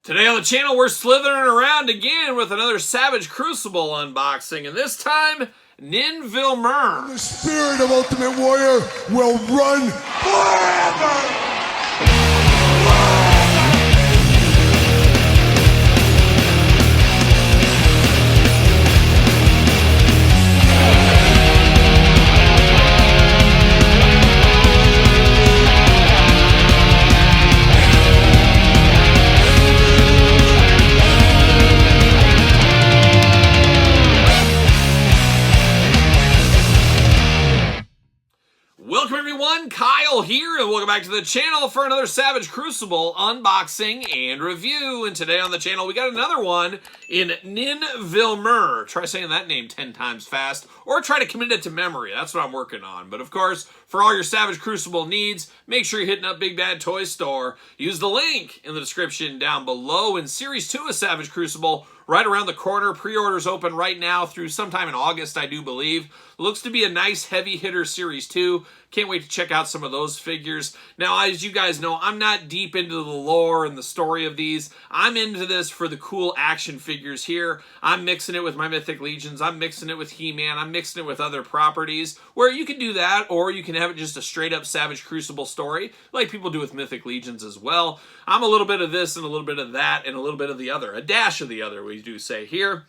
Today on the channel, we're slithering around again with another Savage Crucible unboxing, and this time, Nin Vilimir. The spirit of Ultimate Warrior will run forever! Welcome everyone, Kyle here, and welcome back to the channel for another Savage Crucible unboxing and review. And today on the channel, we got another one in Nin Vilimir. Try saying that name 10 times fast, or try to commit it to memory. That's what I'm working on. But of course, for all your Savage Crucible needs, make sure you're hitting up Big Bad Toy Store. Use the link in the description down below. And Series 2 of Savage Crucible, right around the corner. Pre-orders open right now through sometime in August, I do believe. Looks to be a nice heavy hitter Series 2. Can't wait to check out some of those figures. Now, as you guys know, I'm not deep into the lore and the story of these. I'm into this for the cool action figures here. I'm mixing it with my Mythic Legions. I'm mixing it with He-Man. I'm mixing it with other properties where you can do that, or you can have it just a straight up Savage Crucible story like people do with Mythic Legions as well. I'm a little bit of this and a little bit of that and a little bit of the other. A dash of the other, we do say here.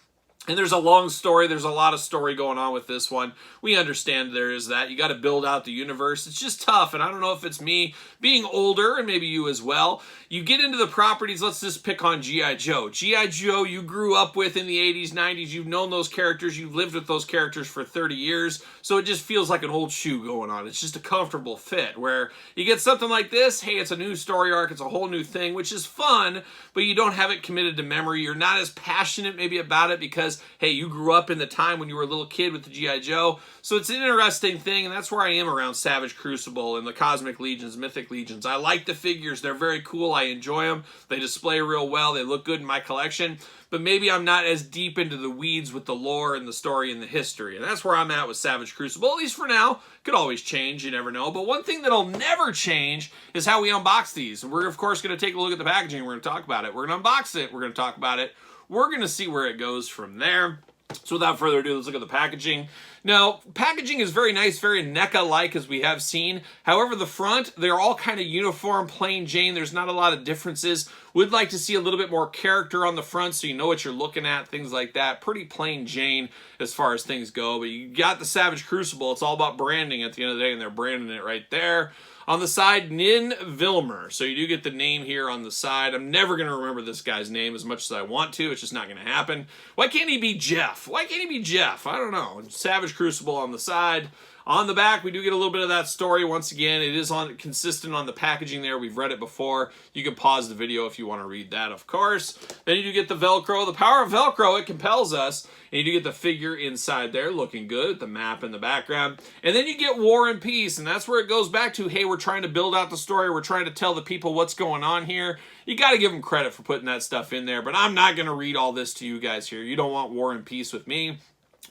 And there's a long story. There's a lot of story going on with this one. We understand there is that. You got to build out the universe. It's just tough. And I don't know if it's me being older, and maybe you as well. You get into the properties. Let's just pick on G.I. Joe. G.I. Joe you grew up with in the 80s, 90s. You've known those characters. You've lived with those characters for 30 years. So it just feels like an old shoe going on. It's just a comfortable fit. Where you get something like this, hey, it's a new story arc. It's a whole new thing, which is fun. But you don't have it committed to memory. You're not as passionate maybe about it because, hey, you grew up in the time when you were a little kid with the G.I. Joe. So it's an interesting thing, and that's where I am around Savage Crucible and the Cosmic Legions, Mythic Legions. I like the figures. They're very cool. I enjoy them. They display real well. They look good in my collection. But maybe I'm not as deep into the weeds with the lore and the story and the history. And that's where I'm at with Savage Crucible, at least for now. Could always change. You never know. But one thing that'll never change is how we unbox these. And we're, of course, going to take a look at the packaging. We're going to talk about it. We're going to unbox it. We're going to talk about it. We're going to see where it goes from there. So without further ado, let's look at the packaging. Now, packaging is very nice, very NECA-like as we have seen. However, the front, they're all kind of uniform, plain Jane. There's not a lot of differences. Would like to see a little bit more character on the front so you know what you're looking at, things like that. Pretty plain Jane as far as things go. But you got the Savage Crucible. It's all about branding at the end of the day, and they're branding it right there. On the side, Nin Vilimir. So you do get the name here on the side. I'm never going to remember this guy's name as much as I want to. It's just not going to happen. Why can't he be Jeff? Why can't he be Jeff? I don't know. Savage Crucible on the side. On the back, we do get a little bit of that story. Once again, it is consistent on the packaging there. We've read it before. You can pause the video if you want to read that, of course. Then you do get the Velcro. The power of Velcro, it compels us. And you do get the figure inside there, looking good. The map in the background. And then you get War and Peace, and that's where it goes back to, hey, we're trying to build out the story. We're trying to tell the people what's going on here. You got to give them credit for putting that stuff in there. But I'm not going to read all this to you guys here. You don't want War and Peace with me.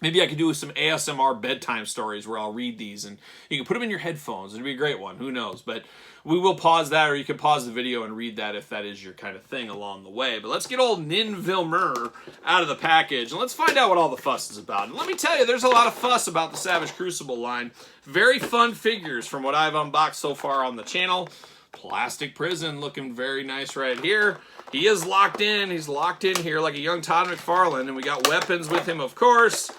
Maybe I could do some ASMR bedtime stories where I'll read these and you can put them in your headphones. It'd be a great one. Who knows? But we will pause that, or you can pause the video and read that if that is your kind of thing along the way. But let's get old Nin Vilimir out of the package and let's find out what all the fuss is about. And let me tell you, there's a lot of fuss about the Savage Crucible line. Very fun figures from what I've unboxed so far on the channel. Plastic Prison looking very nice right here. He is locked in. He's locked in here like a young Todd McFarlane. And we got weapons with him, of course.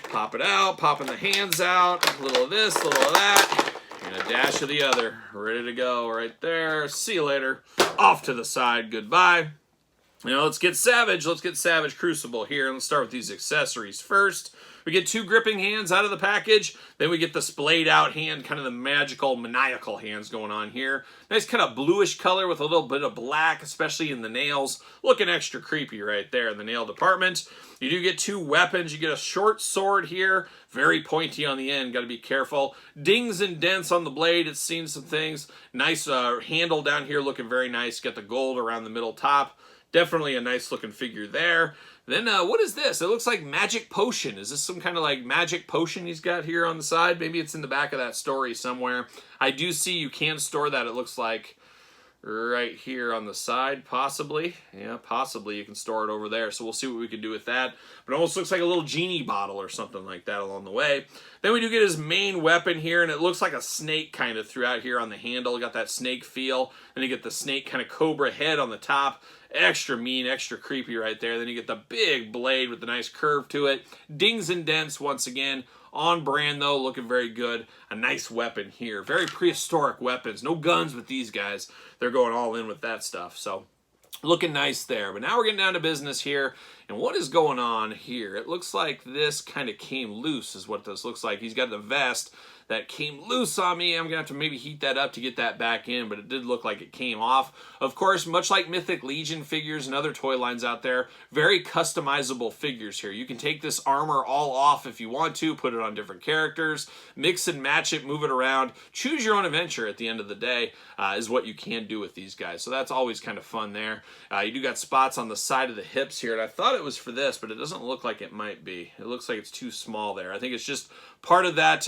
Pop it out, popping the hands out, a little of this, a little of that, and a dash of the other. Ready to go right there. See you later. Off to the side. Goodbye. Now let's get Savage. Let's get Savage Crucible here. And let's start with these accessories first. We get two gripping hands out of the package. Then we get the splayed out hand, kind of the magical, maniacal hands going on here. Nice kind of bluish color with a little bit of black, especially in the nails. Looking extra creepy right there in the nail department. You do get two weapons. You get a short sword here. Very pointy on the end. Got to be careful. Dings and dents on the blade. It's seen some things. Nice handle down here looking very nice. Got the gold around the middle top. Definitely a nice looking figure there. Then what is this? It looks like Magic Potion. Is this some kind of like Magic Potion he's got here on the side? Maybe it's in the back of that story somewhere. I do see you can store that, it looks like. right here on the side, possibly. Yeah, possibly you can store it over there. So we'll see what we can do with that. But it almost looks like a little genie bottle or something like that along the way. Then we do get his main weapon here, and it looks like a snake kind of throughout here on the handle. Got that snake feel. Then you get the snake kind of cobra head on the top. Extra mean, extra creepy right there. Then you get the big blade with the nice curve to it. Dings and dents once again. On brand though, looking very good. A nice weapon here. Very prehistoric weapons. No guns with these guys. They're going all in with that stuff. So looking nice there. But now we're getting down to business here. And what is going on here? It looks like this kind of came loose is what this looks like. He's got the vest that came loose on me. I'm going to have to maybe heat that up to get that back in, but it did look like it came off. Of course, much like Mythic Legion figures and other toy lines out there, very customizable figures here. You can take this armor all off if you want to, put it on different characters, mix and match it, move it around. Choose your own adventure at the end of the day is what you can do with these guys. So that's always kind of fun there. You do got spots on the side of the hips here, and I thought it was for this, but it doesn't look like it might be. It looks like it's too small there. I think it's just part of that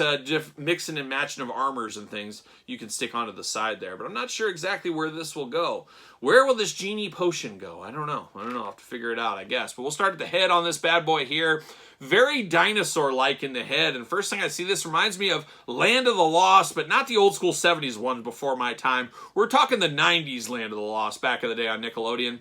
mixing and matching of armors and things you can stick onto the side there. But I'm not sure exactly where this will go. Where will this genie potion go? I don't know. I'll have to figure it out, I guess. But we'll start at the head on this bad boy here. Very dinosaur-like in the head. And first thing I see, this reminds me of Land of the Lost, but not the old school 70s one before my time. We're talking the 90s Land of the Lost back in the day on Nickelodeon.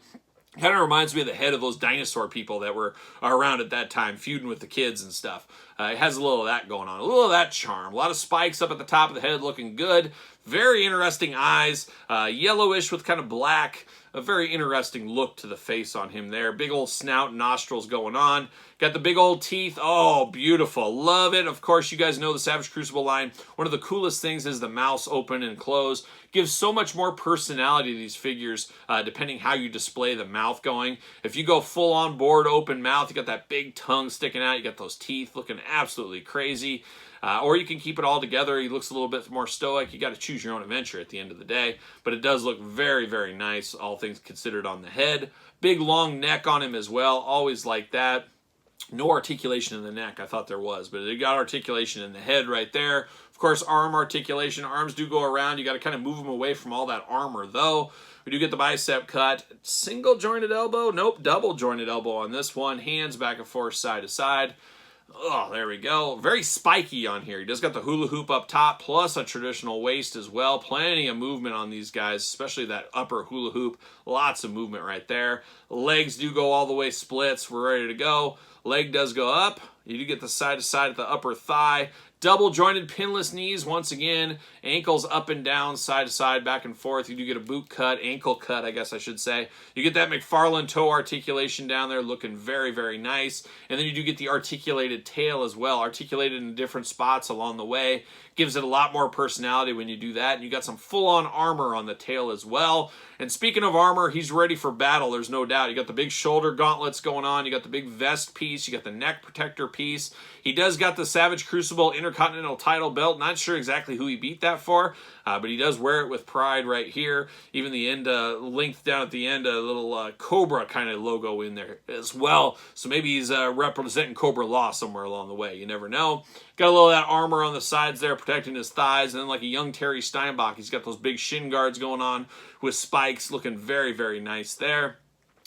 Kind of reminds me of the head of those dinosaur people that were around at that time, feuding with the kids and stuff. It has a little of that going on, a little of that charm. A lot of spikes up at the top of the head, looking good. Very interesting eyes, yellowish with kind of black. A very interesting look to the face on him there. Big old snout and nostrils going on. Got the big old teeth. Oh, beautiful. Love it. Of course, you guys know the Savage Crucible line. One of the coolest things is the mouths open and close. Gives so much more personality to these figures depending how you display the mouth going. If you go full on board open mouth, you got that big tongue sticking out. You got those teeth looking absolutely crazy. Or you can keep it all together. He looks a little bit more stoic. You got to choose your own adventure at the end of the day. But it does look very, very nice, all things considered on the head. Big long neck on him as well. Always like that. No articulation in the neck. I thought there was, but it got articulation in the head right there. Of course, arm articulation. Arms do go around. You got to kind of move them away from all that armor, though. We do get the bicep cut. Single jointed elbow. Nope, double jointed elbow on this one. Hands back and forth, side to side. Oh, there we go. Very spiky on here. He does got the hula hoop up top, plus a traditional waist as well. Plenty of movement on these guys, especially that upper hula hoop. Lots of movement right there. Legs do go all the way splits. We're ready to go. Leg does go up. You do get the side to side at the upper thigh. Double jointed pinless knees once again. Ankles up and down, side to side, back and forth. You do get a boot cut, ankle cut, I guess I should say. You get that McFarlane toe articulation down there looking very, very nice. And then you do get the articulated tail as well, articulated in different spots along the way. Gives it a lot more personality when you do that. And you got some full-on armor on the tail as well. And speaking of armor, he's ready for battle, there's no doubt. You got the big shoulder gauntlets going on. You got the big vest piece. You got the neck protector piece. He does got the Savage Crucible Intercontinental title belt. Not sure exactly who he beat that for, but he does wear it with pride right here. Even the end length down at the end, a little Cobra kind of logo in there as well. So maybe he's representing Cobra Law somewhere along the way. You never know. Got a little of that armor on the sides there protecting his thighs. And then like a young Terry Steinbach, he's got those big shin guards going on with spikes. Looking very, very nice there.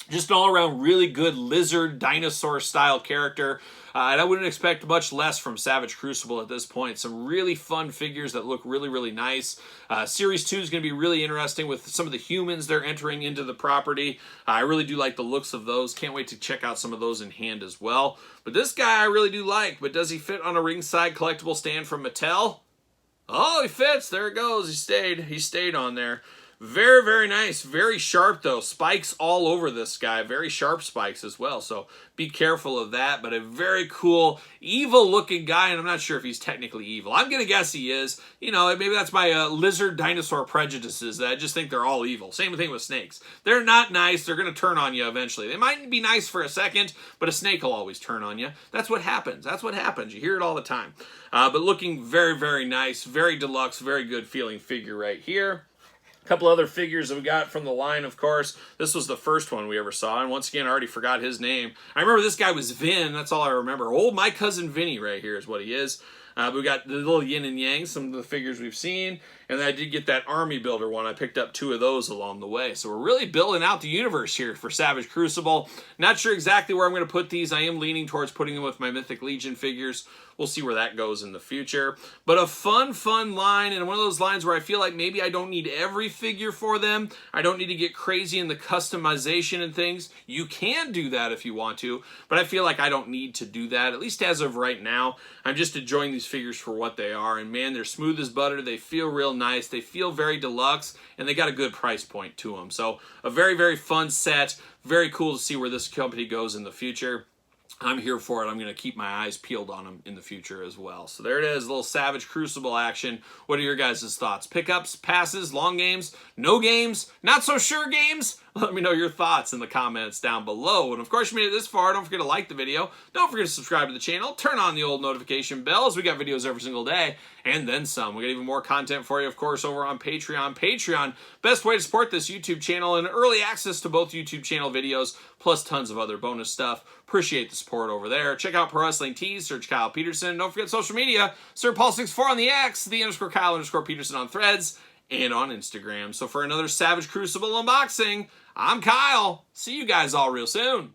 Just an all-around really good lizard dinosaur style character. And I wouldn't expect much less from Savage Crucible at this point. Some really fun figures that look really, really nice. Series 2 is going to be really interesting with some of the humans they're entering into the property. I really do like the looks of those. Can't wait to check out some of those in hand as well. But this guy I really do like. But does he fit on a ringside collectible stand from Mattel? Oh, he fits. There it goes. He stayed on there. Very, very nice. Very sharp, though. Spikes all over this guy. Very sharp spikes as well, so be careful of that. But a very cool, evil-looking guy, and I'm not sure if he's technically evil. I'm going to guess he is. You know, maybe that's my lizard dinosaur prejudices. That I just think they're all evil. Same thing with snakes. They're not nice. They're going to turn on you eventually. They might be nice for a second, but a snake will always turn on you. That's what happens. That's what happens. You hear it all the time. But looking very, very nice. Very deluxe. Very good feeling figure right here. A couple other figures that we got from the line, of course. This was the first one we ever saw, and once again, I already forgot his name. I remember this guy was Vin. That's all I remember. Old My Cousin Vinny right here is what he is. We got the little yin and yang, some of the figures we've seen. And then I did get that Army Builder one. I picked up 2 of those along the way. So we're really building out the universe here for Savage Crucible. Not sure exactly where I'm going to put these. I am leaning towards putting them with my Mythic Legion figures. We'll see where that goes in the future. But a fun line, and one of those lines where I feel like maybe I don't need every figure for them. I don't need to get crazy in the customization and things. You can do that if you want to, but I feel like I don't need to do that, at least as of right now. I'm just enjoying these figures for what they are, and man, they're smooth as butter. They feel real nice. They feel very deluxe, and they got a good price point to them. So a very, very fun set. Very cool to see where this company goes in the future. I'm here for it. I'm going to keep my eyes peeled on them in the future as well. So there it is, a little Savage Crucible action. What are your guys' thoughts? Pickups, passes, long games, no games, not so sure games? Let me know your thoughts in the comments down below. And of course, you made it this far. Don't forget to like the video. Don't forget to subscribe to the channel. Turn on the old notification bells. We got videos every single day and then some. We got even more content for you, of course, over on Patreon. Patreon, best way to support this YouTube channel, and early access to both YouTube channel videos, plus tons of other bonus stuff. Appreciate the support over there. Check out Pro Wrestling Tees. Search Kyle Peterson. Don't forget social media. Sir Paul64 on the X, _Kyle_Peterson on Threads, and on Instagram. So for another Savage Crucible unboxing, I'm Kyle. See you guys all real soon.